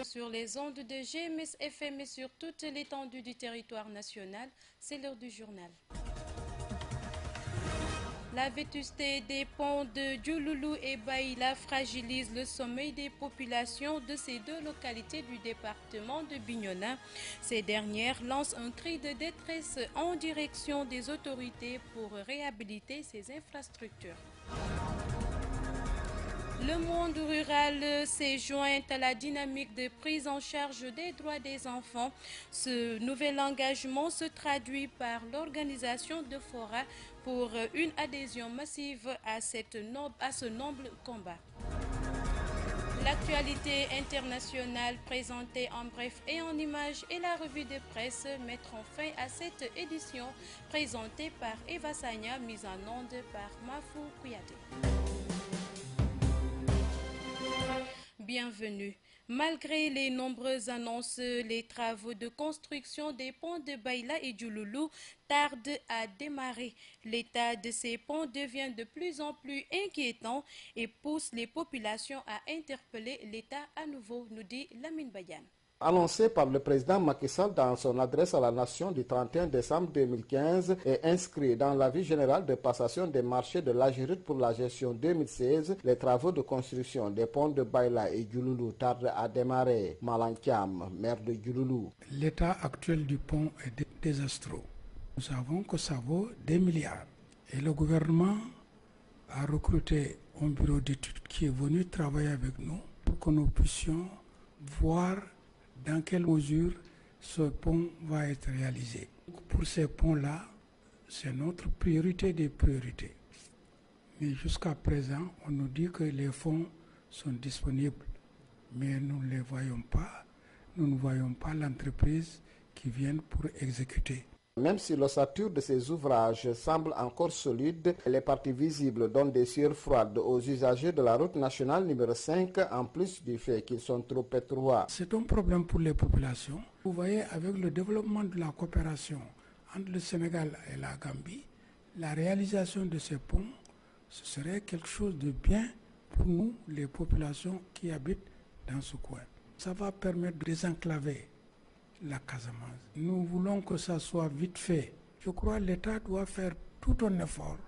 Sur les ondes de GMS FM et sur toute l'étendue du territoire national, c'est l'heure du journal. La vétusté des ponts de Diouloulou et Baïla fragilise le sommeil des populations de ces deux localités du département de Bignona. Ces dernières lancent un cri de détresse en direction des autorités pour réhabiliter ces infrastructures. Le monde rural s'est joint à la dynamique de prise en charge des droits des enfants. Ce nouvel engagement se traduit par l'organisation de forats pour une adhésion massive à ce noble combat. L'actualité internationale présentée en bref et en images et la revue de presse mettront fin à cette édition présentée par Eva Sagna, mise en onde par Mafou Kouyaté. Bienvenue. Malgré les nombreuses annonces, les travaux de construction des ponts de Baïla et Diouloulou tardent à démarrer. L'état de ces ponts devient de plus en plus inquiétant et pousse les populations à interpeller l'État à nouveau, nous dit Lamine Badiane. Annoncé par le président Macky Sall dans son adresse à la nation du 31 décembre 2015 et inscrit dans l'avis général de passation des marchés de l'Agirut pour la gestion 2016, les travaux de construction des ponts de Baïla et Diouloulou tardent à démarrer. Malankiam, maire de Diouloulou. L'état actuel du pont est désastreux. Nous savons que ça vaut des milliards. Et le gouvernement a recruté un bureau d'études qui est venu travailler avec nous pour que nous puissions voir dans quelle mesure ce pont va être réalisé. Pour ces ponts-là, c'est notre priorité des priorités. Mais jusqu'à présent, on nous dit que les fonds sont disponibles, mais nous ne les voyons pas. Nous ne voyons pas l'entreprise qui vient pour exécuter. Même si l'ossature de ces ouvrages semble encore solide, les parties visibles donnent des sueurs froides aux usagers de la route nationale numéro 5, en plus du fait qu'ils sont trop étroits. C'est un problème pour les populations. Vous voyez, avec le développement de la coopération entre le Sénégal et la Gambie, la réalisation de ces ponts, ce serait quelque chose de bien pour nous, les populations qui habitent dans ce coin. Ça va permettre de désenclaver la Casamance. Nous voulons que ça soit vite fait. Je crois que l'État doit faire tout un effort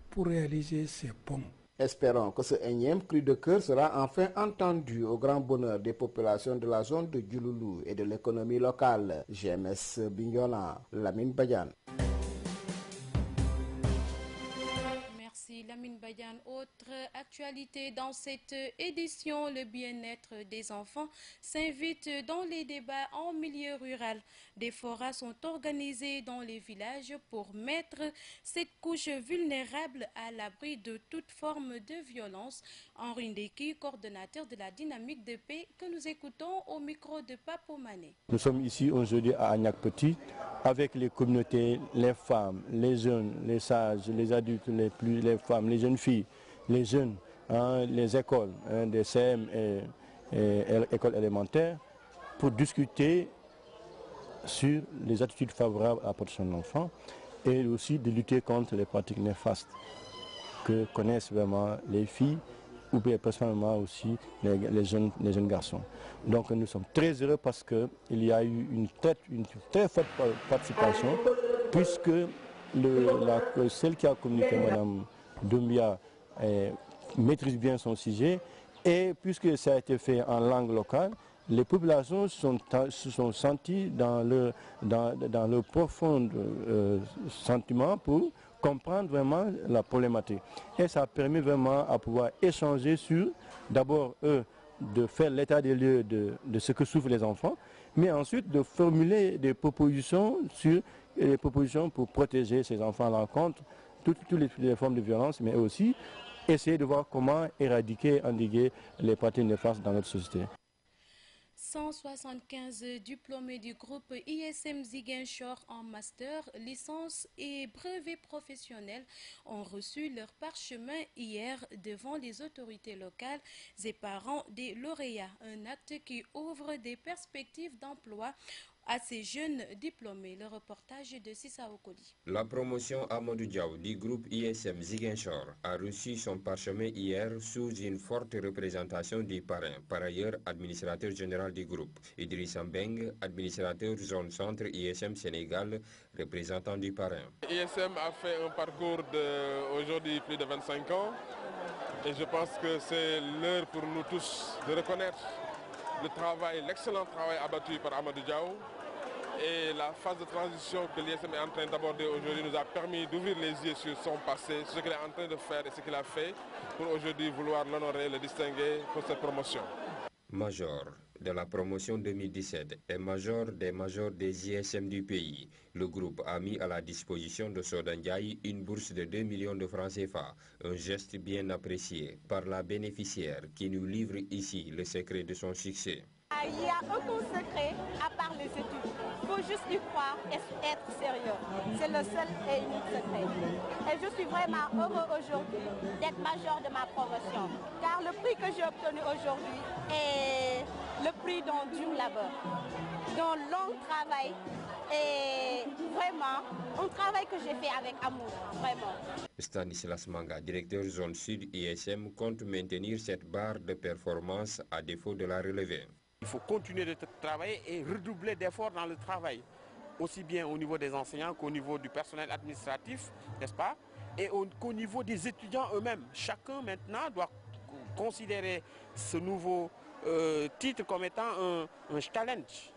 pour réaliser ces ponts. Espérons que ce énième cri de cœur sera enfin entendu au grand bonheur des populations de la zone de Diouloulou et de l'économie locale. GMS Bignona, Lamine Badiane. Lamine Badiane. Autre actualité dans cette édition, le bien-être des enfants s'invite dans les débats en milieu rural. Des forats sont organisés dans les villages pour mettre cette couche vulnérable à l'abri de toute forme de violence. Henri Ndeki, coordonnateur de la dynamique de paix, que nous écoutons au micro de Papo Mané. Nous sommes ici aujourd'hui à Agnac Petit avec les communautés, les femmes, les jeunes, les sages, les adultes, les femmes, les jeunes filles, les jeunes, les écoles, des CM et écoles élémentaires, pour discuter sur les attitudes favorables à la protection de l'enfant et aussi de lutter contre les pratiques néfastes que connaissent vraiment les filles ou bien personnellement aussi les jeunes garçons. Donc nous sommes très heureux parce qu'il y a eu une très forte participation puisque celle qui a communiqué, Mme Doumbia, maîtrise bien son sujet et puisque ça a été fait en langue locale, les populations se sont senties dans le profond sentiment pour comprendre vraiment la problématique. Et ça permet vraiment à pouvoir échanger sur, d'abord, de faire l'état des lieux de ce que souffrent les enfants, mais ensuite de formuler des propositions pour protéger ces enfants à l'encontre toutes les formes de violence, mais aussi essayer de voir comment éradiquer, endiguer les pratiques néfastes dans notre société. 175 diplômés du groupe ISM Ziguinchor en master, licence et brevet professionnel ont reçu leur parchemin hier devant les autorités locales et parents des lauréats. Un acte qui ouvre des perspectives d'emploi à ces jeunes diplômés. Le reportage de Sissa Okoli. La promotion Amadou Diaw du groupe ISM Ziguinchor a reçu son parchemin hier sous une forte représentation des parrains, par ailleurs administrateur général du groupe. Idrissa Mbeng, administrateur zone centre ISM Sénégal, représentant du parrain. ISM a fait un parcours d'aujourd'hui plus de 25 ans et je pense que c'est l'heure pour nous tous de reconnaître le travail, l'excellent travail abattu par Amadou Diaw. Et la phase de transition que l'ISM est en train d'aborder aujourd'hui nous a permis d'ouvrir les yeux sur son passé, sur ce qu'il est en train de faire et ce qu'il a fait pour aujourd'hui vouloir l'honorer, le distinguer pour cette promotion. Major de la promotion 2017 et major des ISM du pays, le groupe a mis à la disposition de Soda Ndiaye une bourse de 2 millions de francs CFA, un geste bien apprécié par la bénéficiaire qui nous livre ici le secret de son succès. Il n'y a aucun secret à part les études. Il faut juste y croire et être sérieux. C'est le seul et unique secret. Et je suis vraiment heureux aujourd'hui d'être major de ma promotion. Car le prix que j'ai obtenu aujourd'hui est le prix d'un dur labeur, d'un long travail et vraiment un travail que j'ai fait avec amour, vraiment. Stanislas Manga, directeur zone sud ISM, compte maintenir cette barre de performance à défaut de la relever. Il faut continuer de travailler et redoubler d'efforts dans le travail, aussi bien au niveau des enseignants qu'au niveau du personnel administratif, n'est-ce pas, et qu'au niveau des étudiants eux-mêmes. Chacun maintenant doit considérer ce nouveau titre comme étant un challenge.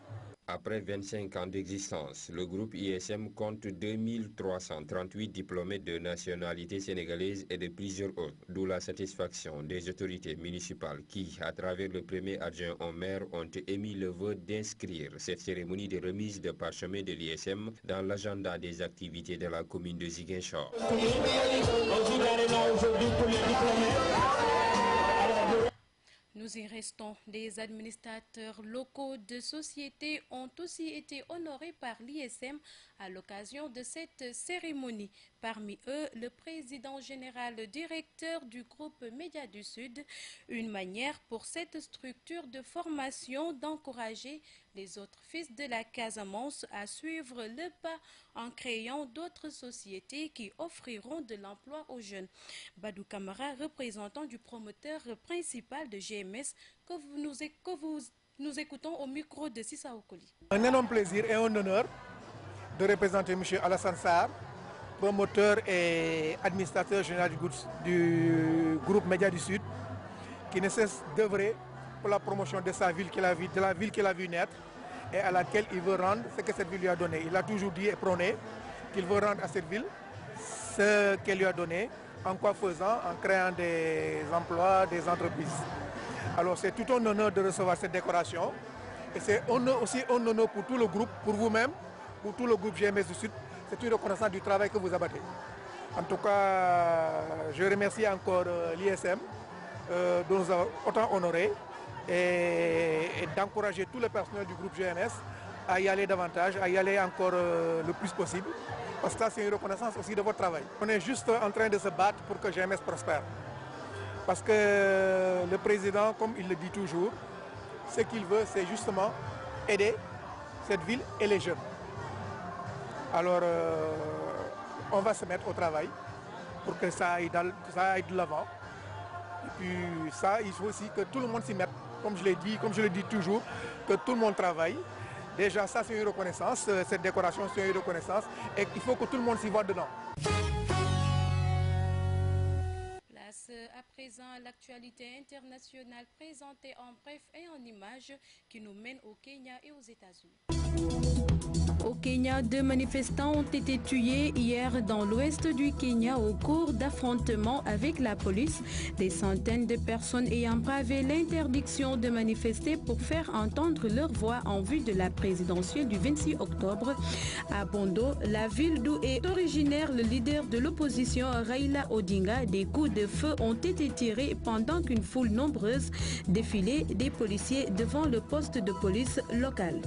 Après 25 ans d'existence, le groupe ISM compte 2338 diplômés de nationalité sénégalaise et de plusieurs autres, d'où la satisfaction des autorités municipales qui, à travers le premier adjoint au maire, ont émis le vœu d'inscrire cette cérémonie de remise de parchemin de l'ISM dans l'agenda des activités de la commune de Ziguinchor. Nous y restons. Des administrateurs locaux de sociétés ont aussi été honorés par l'ISM à l'occasion de cette cérémonie. Parmi eux, le président général directeur du groupe Média du Sud, une manière pour cette structure de formation d'encourager les autres fils de la Casamance à suivre le pas en créant d'autres sociétés qui offriront de l'emploi aux jeunes. Badou Camara, représentant du promoteur principal de GMS, que nous écoutons au micro de Sissa Okoli. Un énorme plaisir et un honneur de représenter M. Alassane Sarr, promoteur et administrateur général du groupe Média du Sud, qui ne cesse d'œuvrer pour la promotion de sa ville, de la ville qu'il a vu naître et à laquelle il veut rendre ce que cette ville lui a donné. Il a toujours dit et prôné qu'il veut rendre à cette ville ce qu'elle lui a donné. En quoi faisant? En créant des emplois, des entreprises. Alors c'est tout un honneur de recevoir cette décoration. Et c'est aussi un honneur pour tout le groupe, pour vous-même, pour tout le groupe GMS du Sud. C'est une reconnaissance du travail que vous abattez. En tout cas, je remercie encore l'ISM de nous avoir autant honorés et d'encourager tout le personnel du groupe GMS à y aller davantage, à y aller encore le plus possible. Parce que ça, c'est une reconnaissance aussi de votre travail. On est juste en train de se battre pour que GMS prospère. Parce que le président, comme il le dit toujours, ce qu'il veut, c'est justement aider cette ville et les jeunes. Alors, on va se mettre au travail pour que ça aille de l'avant. Et puis ça, il faut aussi que tout le monde s'y mette. Comme je l'ai dit, comme je le dis toujours, que tout le monde travaille. Déjà, ça, c'est une reconnaissance. Cette décoration, c'est une reconnaissance. Et il faut que tout le monde s'y voit dedans. Place à présent à l'actualité internationale présentée en bref et en images qui nous mène au Kenya et aux États-Unis. Au Kenya, 2 manifestants ont été tués hier dans l'ouest du Kenya au cours d'affrontements avec la police. Des centaines de personnes ayant bravé l'interdiction de manifester pour faire entendre leur voix en vue de la présidentielle du 26 octobre. À Bondo, la ville d'où est originaire le leader de l'opposition Raila Odinga, des coups de feu ont été tirés pendant qu'une foule nombreuse défilait des policiers devant le poste de police local.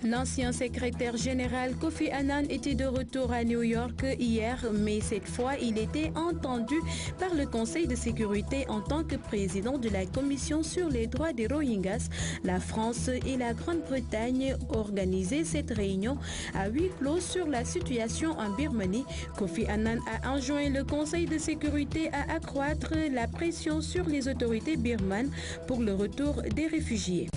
L'ancien secrétaire général Kofi Annan était de retour à New York hier, mais cette fois, il était entendu par le Conseil de sécurité en tant que président de la Commission sur les droits des Rohingyas. La France et la Grande-Bretagne organisaient cette réunion à huis clos sur la situation en Birmanie. Kofi Annan a enjoint le Conseil de sécurité à accroître la pression sur les autorités birmanes pour le retour des réfugiés.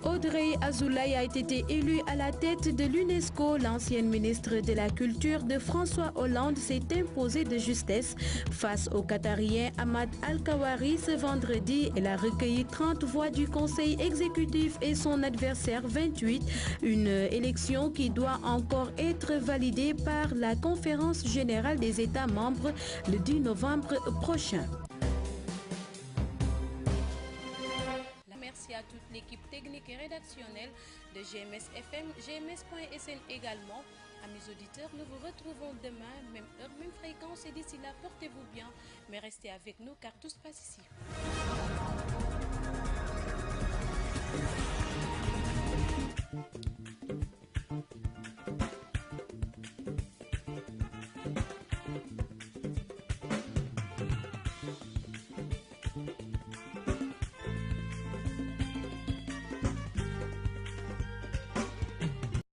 Audrey Azoulay a été élue à la tête de l'UNESCO. L'ancienne ministre de la Culture de François Hollande s'est imposée de justesse face au Qatarien Ahmad Al-Kawari ce vendredi. Elle a recueilli 30 voix du Conseil exécutif et son adversaire 28. Une élection qui doit encore être validée par la Conférence générale des États membres le 10 novembre prochain. Merci à toute l'équipe technique et rédactionnelle de GMS FM, gms.sn également. À mes auditeurs, nous vous retrouvons demain, même heure, même fréquence, et d'ici là, portez-vous bien, mais restez avec nous car tout se passe ici.